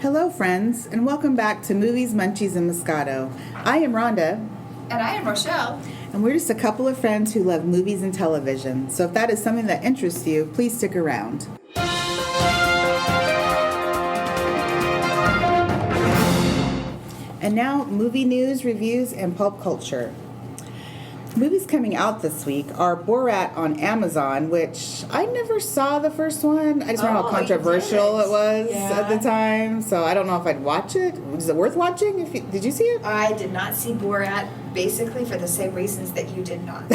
Hello, friends, and welcome back to Movies, Munchies, and Moscato. I am Rhonda. And I am Rochelle. And we're just a couple of friends who love movies and television. So if that is something that interests you, please stick around. And now, movie news, reviews, and pulp culture. Movies coming out this week are Borat on Amazon, which I never saw the first one. I just remember how controversial it was at the time. So I don't know if I'd watch it. Is it worth watching? Did you see it? I did not see Borat, basically for the same reasons that you did not.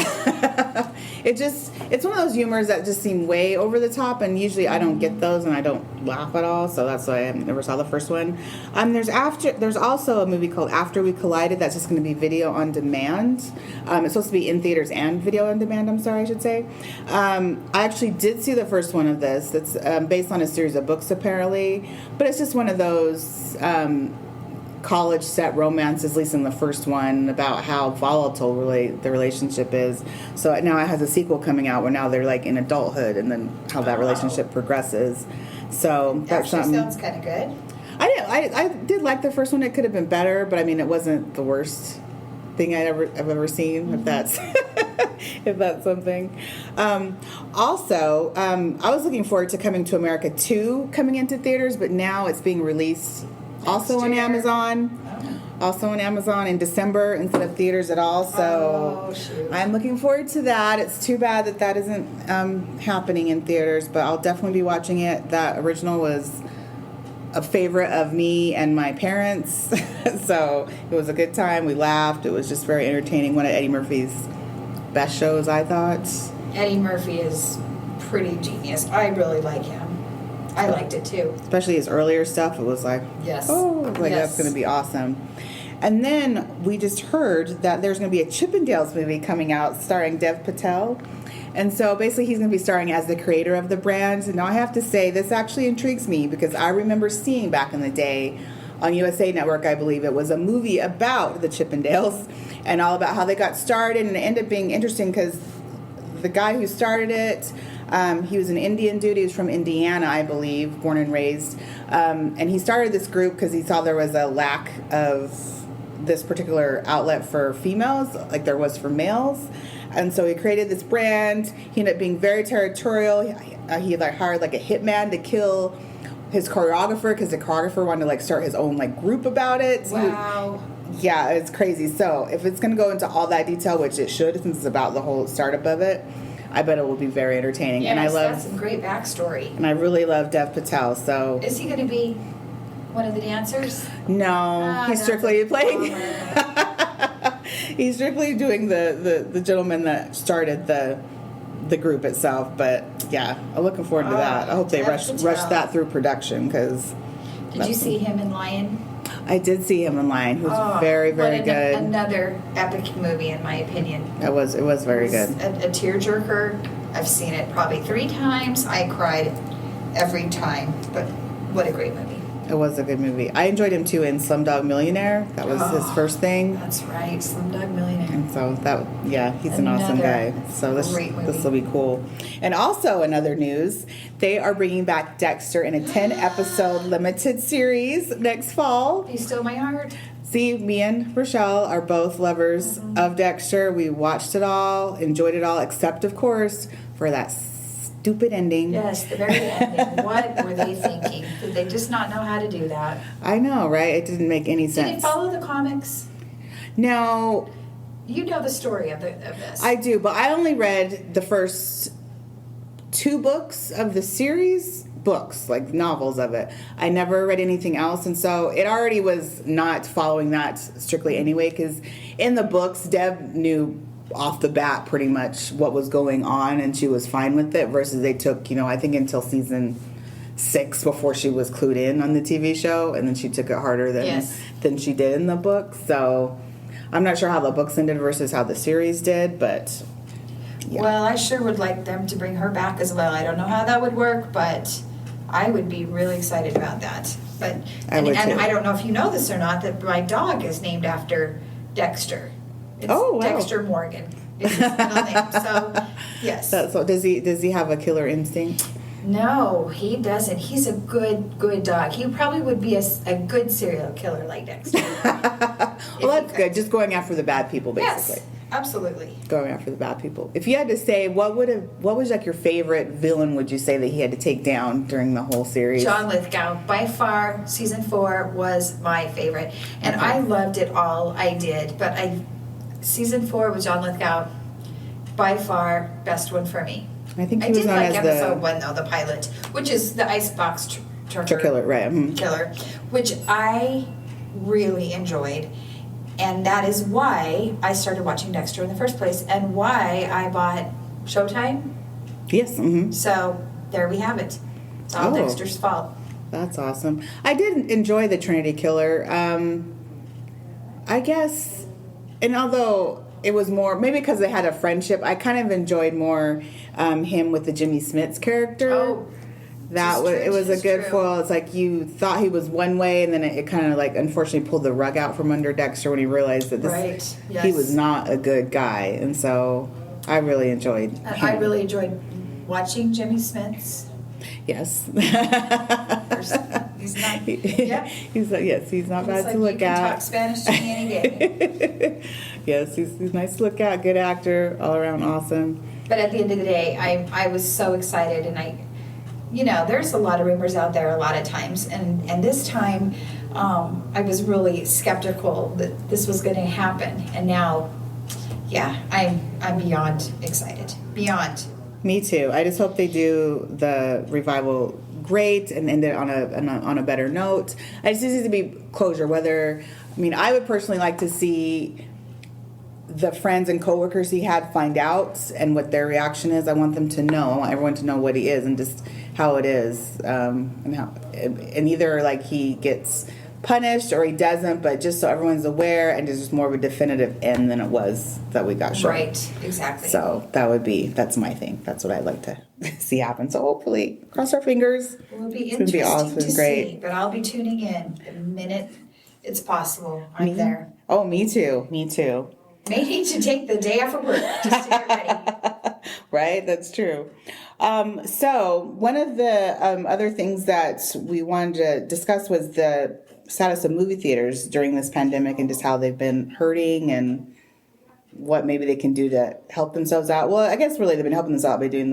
It's one of those humors that just seem way over the top, and usually I don't get those and I don't laugh at all, so that's why I never saw the first one. There's also a movie called After We Collided that's just going to be video on demand. It's supposed to be in theaters and video on demand, I should say. I actually did see the first one of this. It's based on a series of books, apparently, but it's just one of those college set romances, at least in the first one, about how volatile the relationship is. So now it has a sequel coming out where now they're like in adulthood, and then how that relationship progresses. So that's something. Sounds kind of good. I did like the first one. It could have been better, but I mean, it wasn't the worst thing I've ever seen. Mm-hmm. If that's something. Also, I was looking forward to Coming to America 2 coming into theaters, but now it's being released also on Amazon. Also on Amazon in December instead of theaters at all. So I'm looking forward to that. It's too bad that isn't happening in theaters, but I'll definitely be watching it. That original was a favorite of me and my parents. So it was a good time. We laughed. It was just very entertaining. One of Eddie Murphy's best shows, I thought. Eddie Murphy is pretty genius. I really like him. I liked it too. Especially his earlier stuff. It was like, that's going to be awesome. And then we just heard that there's going to be a Chippendales movie coming out starring Dev Patel. And so basically he's going to be starring as the creator of the brand. And now I have to say, this actually intrigues me because I remember seeing back in the day on USA Network, I believe it was a movie about the Chippendales and all about how they got started. And it ended up being interesting because the guy who started it, he was an Indian dude. He was from Indiana, I believe, born and raised. And he started this group because he saw there was a lack of this particular outlet for females, like there was for males. And so he created this brand. He ended up being very territorial. He hired a hitman to kill his choreographer because the choreographer wanted to start his own group about it. Wow. Yeah, it's crazy. So if it's going to go into all that detail, which it should, since it's about the whole startup of it, I bet it will be very entertaining. Yes, and I love that's a great backstory. And I really love Dev Patel. So is he going to be one of the dancers? No, he's strictly playing. He's strictly doing the gentleman that started the group itself. But yeah, I'm looking forward to that. I hope they rush that through production because. Did you see him in Lion? I did see him in Lion. He was very, very good. Another epic movie, in my opinion. It was very good. A tearjerker. I've seen it probably 3 times. I cried every time. But what a great movie. It was a good movie. I enjoyed him too in Slumdog Millionaire. That was his first thing. That's right, Slumdog Millionaire. And so he's an awesome guy. So this will be cool. And also another news, they are bringing back Dexter in a 10-episode limited series next fall. You stole my heart. See, me and Rochelle are both lovers of Dexter. We watched it all, enjoyed it all, except of course for that stupid ending. Yes, the very ending. What were they thinking? Did they just not know how to do that? I know, right? It didn't make any sense. Did it follow the comics? No. You know the story of this. I do, but I only read the first 2 books of the series. Books, novels of it. I never read anything else, and so it already was not following that strictly anyway, because in the books, Deb knew off the bat pretty much what was going on and she was fine with it, versus they took I think until season 6 before she was clued in on the TV show, and then she took it harder than she did in the book. So I'm not sure how the books ended versus how the series did, but yeah. Well, I sure would like them to bring her back as well. I don't know how that would work, but I would be really excited about that. But I don't know if you know this or not, that my dog is named after Dexter. It's Dexter Morgan. is his middle name. So, yes. So does he have a killer instinct? No, he doesn't. He's a good dog. He probably would be a good serial killer like Dexter. Well, that's good. Just going after the bad people, basically. Yes, absolutely. Going after the bad people. If you had to say, what was like your favorite villain, would you say, that he had to take down during the whole series? John Lithgow. By far, season 4 was my favorite. And I loved it all. I did. But season 4 with John Lithgow, by far, best one for me. I think he was known as episode 1, though, the pilot, which is the icebox trucker killer, right? Mm-hmm. Killer, which I really enjoyed, and that is why I started watching Dexter in the first place, and why I bought Showtime. Yes. Mm-hmm. So there we have it. It's all Dexter's fault. That's awesome. I did enjoy the Trinity Killer. I guess, and although it was more, maybe because they had a friendship, I kind of enjoyed more him with the Jimmy Smits character. Oh, it was a good foil. It's like you thought he was one way, and then it kind of like unfortunately pulled the rug out from under Dexter when he realized that he was not a good guy, and so I really enjoyed him. I really enjoyed watching Jimmy Smits. Yes. He's not. Yeah. He's not bad to look at. He can talk Spanish to me any day. Yes, he's nice to look at. Good actor, all around awesome. But at the end of the day, I was so excited, and there's a lot of rumors out there a lot of times, and this time I was really skeptical that this was going to happen, and now, I'm beyond excited. Beyond. Me too. I just hope they do the revival great and end it on a better note. I just need to be closure. I would personally like to see the friends and coworkers he had find out and what their reaction is. I want them to know. I want everyone to know what he is and just how it is, and either like he gets punished or he doesn't, but just so everyone's aware and there's just more of a definitive end than it was that we got shown. Right, exactly. So that's my thing. That's what I'd like to see happen. So hopefully, cross our fingers. It will be interesting awesome. To great. See, but I'll be tuning in the minute it's possible. I'm there. Oh, me too. May need to take the day off of work just to get ready. Right, that's true. So one of the other things that we wanted to discuss was the status of movie theaters during this pandemic and just how they've been hurting and what maybe they can do to help themselves out. Well, I guess really they've been helping themselves out by doing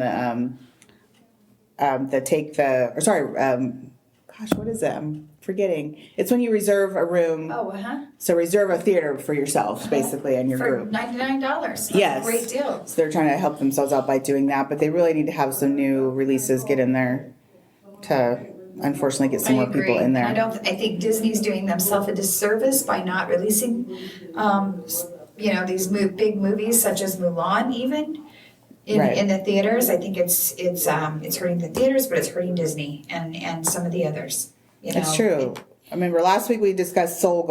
what is it? I'm forgetting. It's when you reserve a room. Oh, uh-huh. So reserve a theater for yourself, basically, and your group. For $99. That's yes. a great deal. So they're trying to help themselves out by doing that, but they really need to have some new releases get in there to unfortunately get some more people in there. I think Disney's doing themselves a disservice by not releasing these big movies such as Mulan even in the theaters. I think it's hurting the theaters, but it's hurting Disney and some of the others. It's true. I remember last week we discussed Soul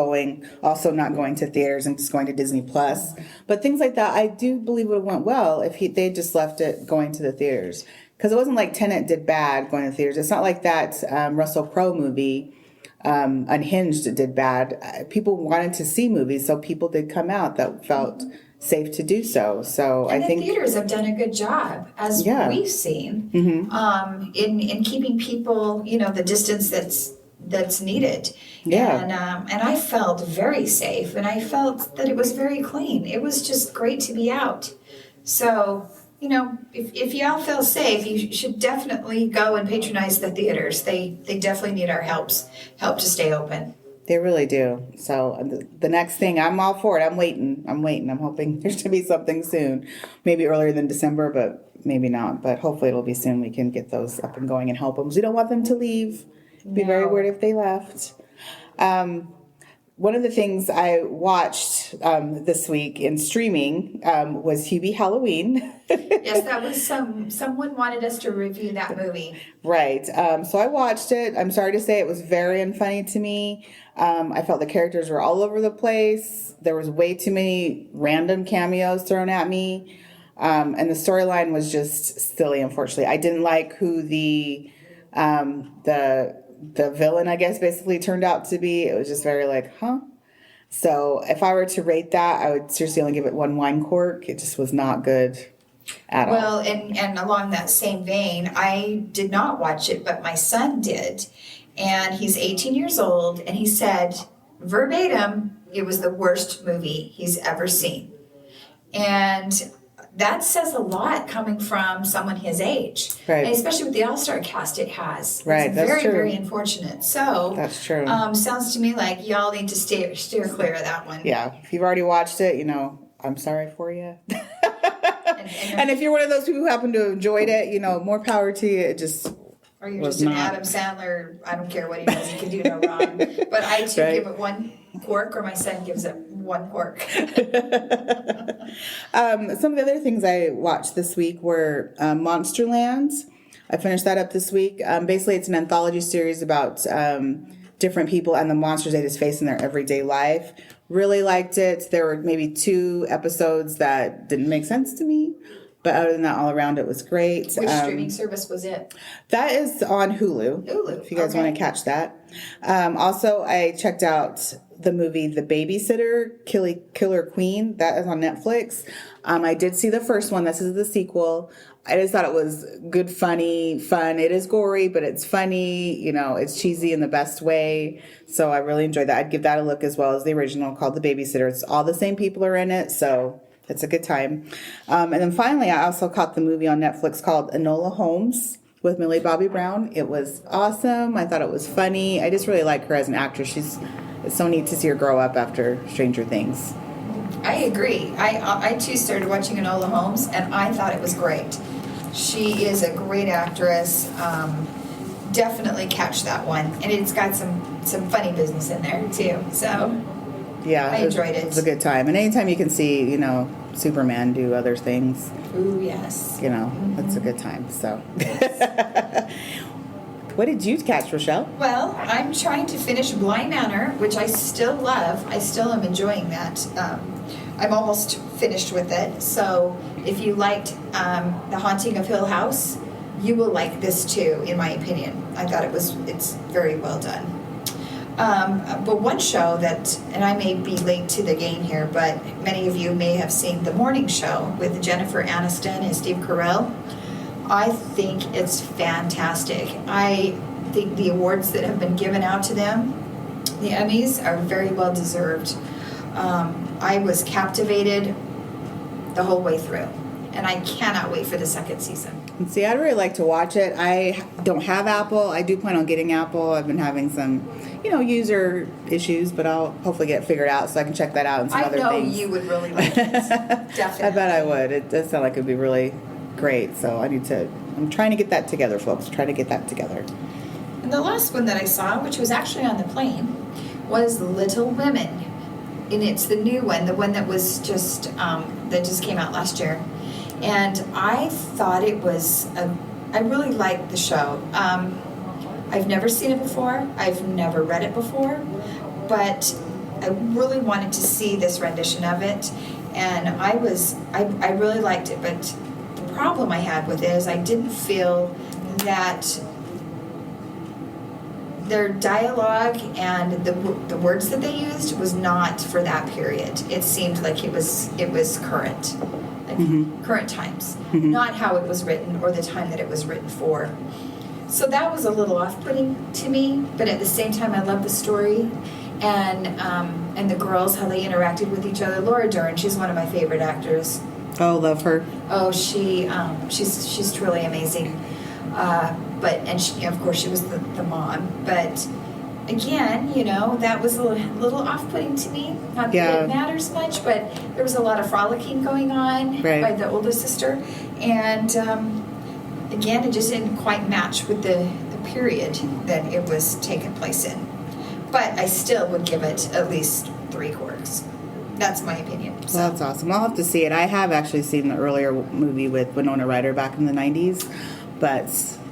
also not going to theaters and just going to Disney Plus. But things like that, I do believe would have went well if they just left it going to the theaters. Because it wasn't like Tenet did bad going to theaters. It's not like that Russell Crowe movie, Unhinged, did bad. People wanted to see movies, so people did come out that felt safe to do so. So I think theaters have done a good job, as we've seen, in keeping people, the distance that's needed. Yeah. And I felt very safe, and I felt that it was very clean. It was just great to be out. So, if y'all feel safe, you should definitely go and patronize the theaters. They definitely need our help to stay open. They really do. So the next thing, I'm all for it. I'm waiting. I'm hoping there's to be something soon. Maybe earlier than December, but maybe not. But hopefully it'll be soon. We can get those up and going and help them. We don't want them to leave. It'd be very weird if they left. One of the things I watched this week in streaming was Hubie Halloween. Yes, that was someone wanted us to review that movie. Right. So I watched it. I'm sorry to say it was very unfunny to me. I felt the characters were all over the place. There was way too many random cameos thrown at me. And the storyline was just silly, unfortunately. I didn't like who the villain, I guess, basically turned out to be. It was just very like, huh? So if I were to rate that, I would seriously only give it 1 wine cork. It just was not good at all. Well, and along that same vein, I did not watch it, but my son did. And he's 18 years old, and he said, verbatim, it was the worst movie he's ever seen. And that says a lot coming from someone his age. Right. And especially with the all-star cast it has. Right, it's that's very, true. very unfortunate. So That's true. Sounds to me like y'all need to steer clear of that one. Yeah, if you've already watched it, I'm sorry for you. And if you're one of those people who happen to have enjoyed it, more power to you. It just or you're was just an not. Adam Sandler, I don't care what he does, he can do no wrong. But I too Right. give it 1 cork, or my son gives it 1 cork. Some of the other things I watched this week were Monsterland. I finished that up this week. Basically, it's an anthology series about different people and the monsters they just face in their everyday life. Really liked it. There were maybe 2 episodes that didn't make sense to me. But other than that, all around it was great. Which streaming service was it? That is on Hulu. Hulu. If you guys want to catch that. Also, I checked out the movie The Babysitter, Killer Queen. That is on Netflix. I did see the first one. This is the sequel. I just thought it was good, funny, fun. It is gory, but it's funny. It's cheesy in the best way. So I really enjoyed that. I'd give that a look as well as the original called The Babysitter. It's all the same people are in it, so it's a good time. And then finally, I also caught the movie on Netflix called Enola Holmes with Millie Bobby Brown. It was awesome. I thought it was funny. I just really like her as an actress. It's so neat to see her grow up after Stranger Things. I agree. I too started watching Enola Holmes, and I thought it was great. She is a great actress. Definitely catch that one, and it's got some funny business in there too. So yeah, I enjoyed it. It was a good time, and anytime you can see Superman do other things. Ooh, yes. It's a good time. So. What did you catch, Rochelle? Well, I'm trying to finish Bly Manor, which I still love. I still am enjoying that. I'm almost finished with it. So if you liked The Haunting of Hill House, you will like this too, in my opinion. I thought it's very well done. But one show that, and I may be late to the game here, but many of you may have seen The Morning Show with Jennifer Aniston and Steve Carell. I think it's fantastic. I think the awards that have been given out to them, the Emmys, are very well deserved. I was captivated the whole way through, and I cannot wait for the 2nd season. And see, I'd really like to watch it. I don't have Apple. I do plan on getting Apple. I've been having some, user issues, but I'll hopefully get it figured out so I can check that out and some other things. I know you would really like it. Definitely. I bet I would. It does sound like it'd be really great. So I'm trying to get that together, folks. Trying to get that together. And the last one that I saw, which was actually on the plane, was Little Women. And it's the new one, the one that was that just came out last year. And I thought it was, I really liked the show. I've never seen it before. I've never read it before. But I really wanted to see this rendition of it. And I really liked it. But the problem I had with it is I didn't feel that their dialogue and the words that they used was not for that period. It seemed like it was current. Current times, not how it was written or the time that it was written for. So that was a little off-putting to me, but at the same time, I love the story and the girls, how they interacted with each other. Laura Dern, she's one of my favorite actors. Oh, love her. Oh, she's truly amazing. And she, of course, she was the mom, but. Again, that was a little off-putting to me. Not that it matters much, but there was a lot of frolicking going on by the older sister. And, again, it just didn't quite match with the period that it was taking place in. But I still would give it at least 3 corks. That's my opinion. So. Well, that's awesome. I'll have to see it. I have actually seen the earlier movie with Winona Ryder back in the 90s,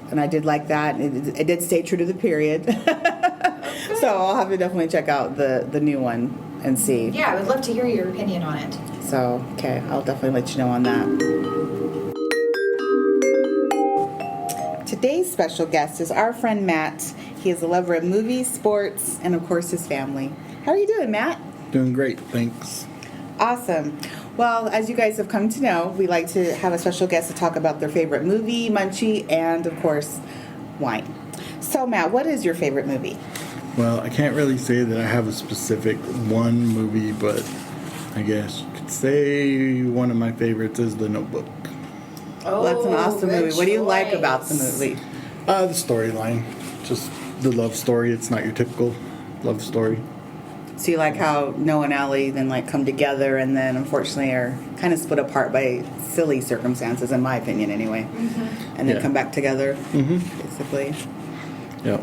and I did like that. It did stay true to the period. So I'll have to definitely check out the new one and see. Yeah, I would love to hear your opinion on it. So, okay, I'll definitely let you know on that. Today's special guest is our friend Matt. He is a lover of movies, sports, and of course his family. How are you doing, Matt? Doing great, thanks. Awesome. Well, as you guys have come to know, we like to have a special guest to talk about their favorite movie, munchie, and of course, wine. So, Matt, what is your favorite movie? Well, I can't really say that I have a specific one movie, but I guess you could say one of my favorites is The Notebook. Oh, Well, that's an awesome good movie. What do you like choice. about the movie? The storyline. Just the love story. It's not your typical love story. So you like how Noah and Allie then like come together and then unfortunately are kind of split apart by silly circumstances, in my opinion anyway. And then Yeah. come back together, basically. Yep,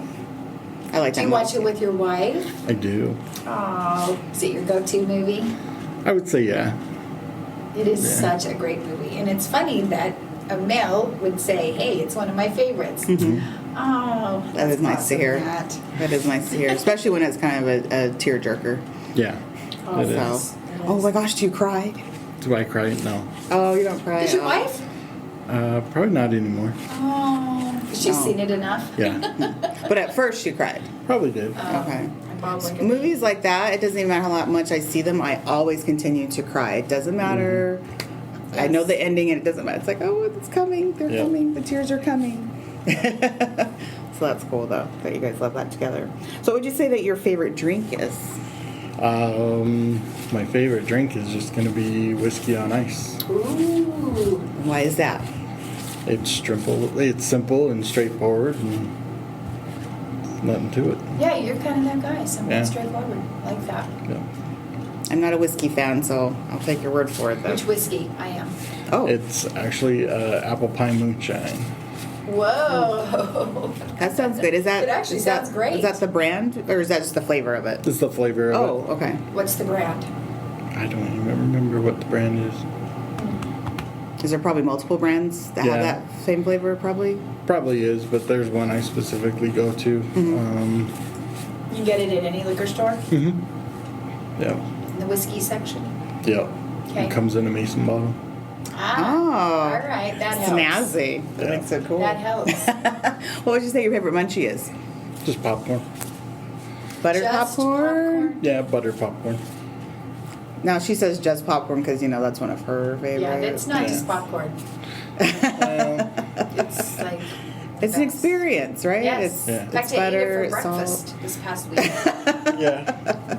I like that Do you movie watch it too. with your wife? I do. Oh, is it your go-to movie? I would say yeah. It is Yeah. such a great movie. And it's funny that a male would say, hey, it's one of my favorites. Oh, That that's is nice to awesome, hear. Matt. That is nice to hear, especially when it's kind of a tearjerker. Yeah, Oh, it so- is. So, oh my gosh, do you cry? Do I cry? No. Oh, you don't cry. Is your Oh. wife? Probably not anymore. Oh, she's Oh. seen it enough. Yeah, But at first, you cried. probably did. Okay. And Bob like Movies like that, it doesn't even matter how much I see them, I always continue to cry. It doesn't matter. I know the ending and it doesn't matter. It's like, oh, it's coming. They're Yeah. coming. The tears are coming. So that's cool, though, that you guys love that together. So what would you say that your favorite drink is? My favorite drink is just gonna be whiskey on ice. Ooh. Why is that? It's simple and straightforward, and nothing to it. Yeah, you're kind of that guy. Something Yeah. straightforward. Like that. Yeah. I'm not a whiskey fan, so I'll take your word for it, though. Which whiskey? I am. Oh, It's actually apple pie moonshine. Whoa. that sounds good. Is that? It actually is that- sounds great. Is that the brand, or is that just the flavor of it? It's the flavor of Oh, okay. What's the brand? it. I don't even remember what the brand is. Is there probably multiple brands that have Yeah. that same flavor, probably? Probably is, but there's one I specifically go to. You can get it at any liquor store Yeah. in the whiskey section. Yep. Okay. It comes in a mason bottle. Ah. Oh. All right. That helps. Snazzy. That Yeah. makes it cool. That helps. What would you say your favorite munchie is? Just popcorn. Buttered Just popcorn? Yeah, butter popcorn. Now she says just popcorn because that's one of her favorites. Yeah, that's not Yeah. just popcorn. Well, It's like It's an best. experience, right? Yes. It's, Yeah. In fact, it's I ate butter, it for it's breakfast salt. this past week. yeah.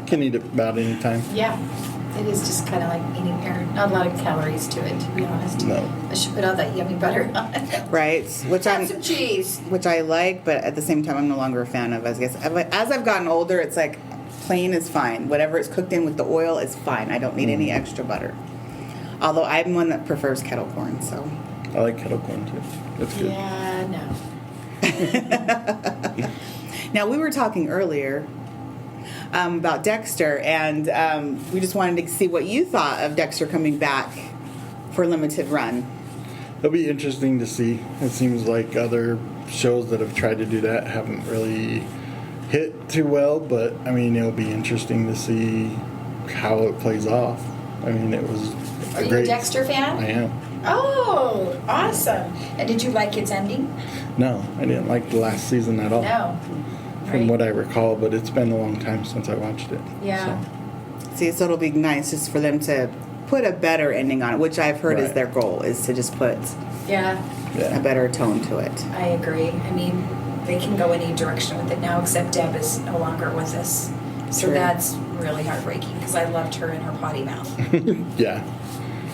Can eat it about any time. Yeah. It is just kind of like eating pear. Not a lot of calories to it, to be honest. No. I should put all that yummy butter on it. Right, which Add some cheese. I like, but at the same time I'm no longer a fan of. As I've gotten older, it's like plain is fine. Whatever it's cooked in with the oil is fine. I don't need any extra butter. Although I'm one that prefers kettle corn, so. I like kettle corn too. It's good. Yeah, no. Now we were talking earlier about Dexter, and we just wanted to see what you thought of Dexter coming back for a limited run. It'll be interesting to see. It seems like other shows that have tried to do that haven't really hit too well, but I mean, it'll be interesting to see how it plays off. I mean, it was Are you a great. Dexter fan? I am. Oh, awesome. And did you like its ending? No, I didn't like the last season at all. No. From Right. what I recall, but it's been a long time since I watched it. Yeah. See, so it'll be nice just for them to put a better ending on it, which I've heard is Right. their goal, is to just put Yeah, a Yeah. better tone to it. I agree. I mean, they can go any direction with it now, except Deb is no longer with us. So True. that's really heartbreaking because I loved her and her potty mouth. Yeah.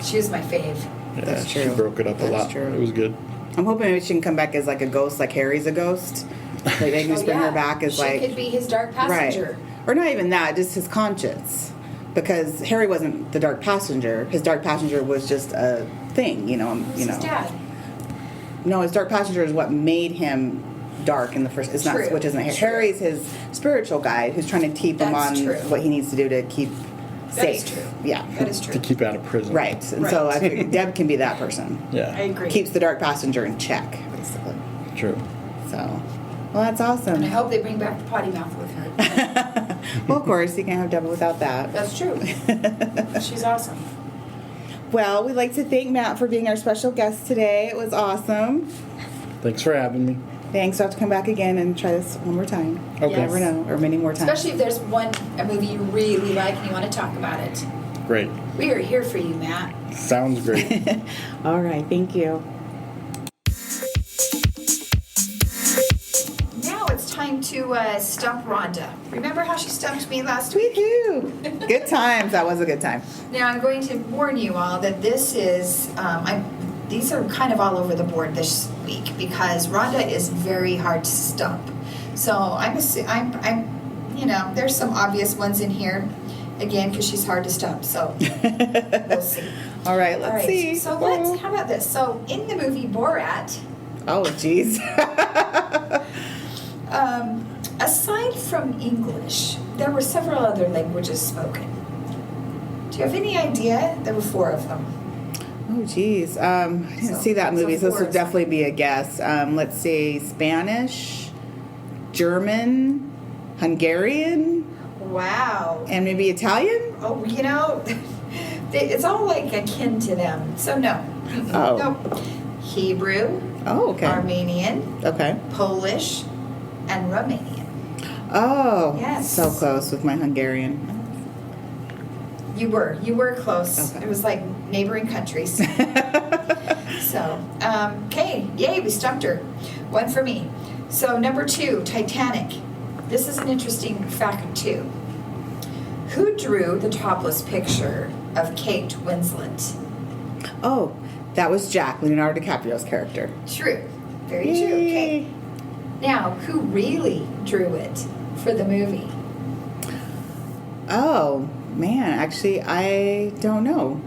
She was my fave. Yeah, That's she true. broke it up a That's lot. true. It was good. I'm hoping maybe she can come back as like a ghost, like Harry's a ghost. Like they can just bring her back as she like could be his dark passenger. right, or not even that, just his conscience, because Harry wasn't the dark passenger. His dark passenger was just a thing, Who's his dad? No, his dark passenger is what made him dark in the first. It's not, True. which isn't Harry. True. Harry's his spiritual guide who's trying to keep him That's on true. what he needs to do to keep That is safe. true. Yeah, That is To true. keep out of prison. right. And so Right. I think Deb can be that person. Yeah. I agree. Keeps the dark passenger in check, basically. True. So, well, that's awesome. And I hope they bring back the potty mouth with her. Well, of course, you can't have Deb without that. That's true. She's awesome. Well, we'd like to thank Matt for being our special guest today. It was awesome. Thanks for having me. Thanks. I'll have to come back again and try this one more time. Okay. You never know, or many more times. Especially if there's a movie you really like and you want to talk about it. Great. We are here for you, Matt. Sounds great. All right. Thank you. Now it's time to stump Rhonda. Remember how she stumped me last week? Woohoo! Good times. That was a good time. Now I'm going to warn you all that this is these are kind of all over the board this week because Rhonda is very hard to stump. So I'm there's some obvious ones in here again because she's hard to stump. So we'll see. All right, let's see. So how about this? So in the movie Borat. Oh, geez. Aside from English, there were several other languages spoken. Do you have any idea? There were 4 of them. Oh, geez. I didn't see that movie, so this would definitely be a guess. Let's see, Spanish, German, Hungarian. Wow. And maybe Italian? Oh, it's all like akin to them. So no. Oh. Nope. Hebrew. Oh, okay. Armenian. Okay. Polish. And Romanian. Oh. Yes. So close with my Hungarian. You were close. Okay. It was like neighboring countries. So, okay, yay, we stumped her. 1 for me. So number 2, Titanic. This is an interesting fact too. Who drew the topless picture of Kate Winslet? Oh, that was Jack, Leonardo DiCaprio's character. True. Very Yay. true. Okay. Now, who really drew it for the movie? Oh, man, actually, I don't know.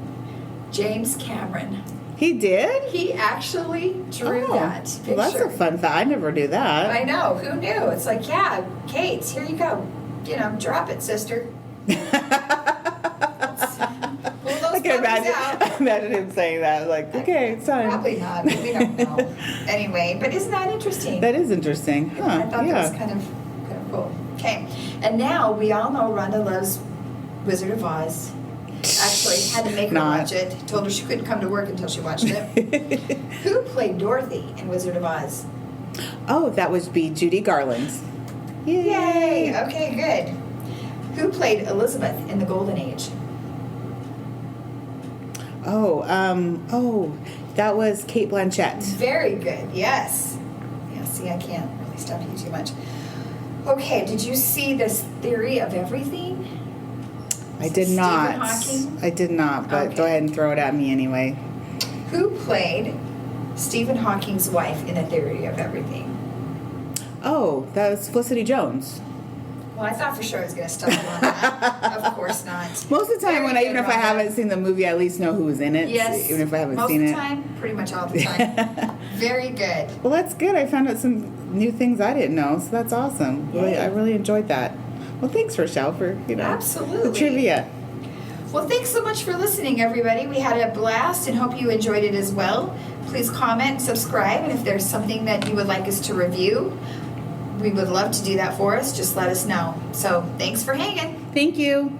James Cameron. He did? He actually drew that picture. Well, that's a fun fact. I never knew that. I know. Who knew? It's like, yeah, Kate, here you go. Drop it, sister. Pull those I can puppies out. imagine him saying that. Like, okay, it's time. Probably not. We don't know. Anyway, but isn't that interesting? That is interesting. Huh, I thought that was kind of cool. Okay. And now we all know Rhonda loves Wizard of Oz. Actually, had to make her watch it. Told her she couldn't come to work until she watched it. Who played Dorothy in Wizard of Oz? Oh, that would be Judy Garland. Yay! Okay, good. Who played Elizabeth in the Golden Age? That was Kate Blanchett. Very good. Yes. Yeah. See, I can't really stop you too much. Okay. Did you see this Theory of Everything? I did not. Stephen Hawking? I did not, but Okay. go ahead and throw it at me anyway. Who played Stephen Hawking's wife in The Theory of Everything? Oh, that was Felicity Jones. Well, I thought for sure I was going to stumble on that. Of course not. Most of the time, Very even good, if I Rhonda. haven't seen the movie, I at least know who was in it. Yes. Even if I haven't Most seen of it. the time, pretty much all the time. Very good. Well, that's good. I found out some new things I didn't know, so that's awesome. Yay. I really enjoyed that. Well, thanks, Rochelle, for Absolutely. the trivia. Well, thanks so much for listening, everybody. We had a blast and hope you enjoyed it as well. Please comment, subscribe, and if there's something that you would like us to review, we would love to do that for us. Just let us know. So thanks for hanging. Thank you.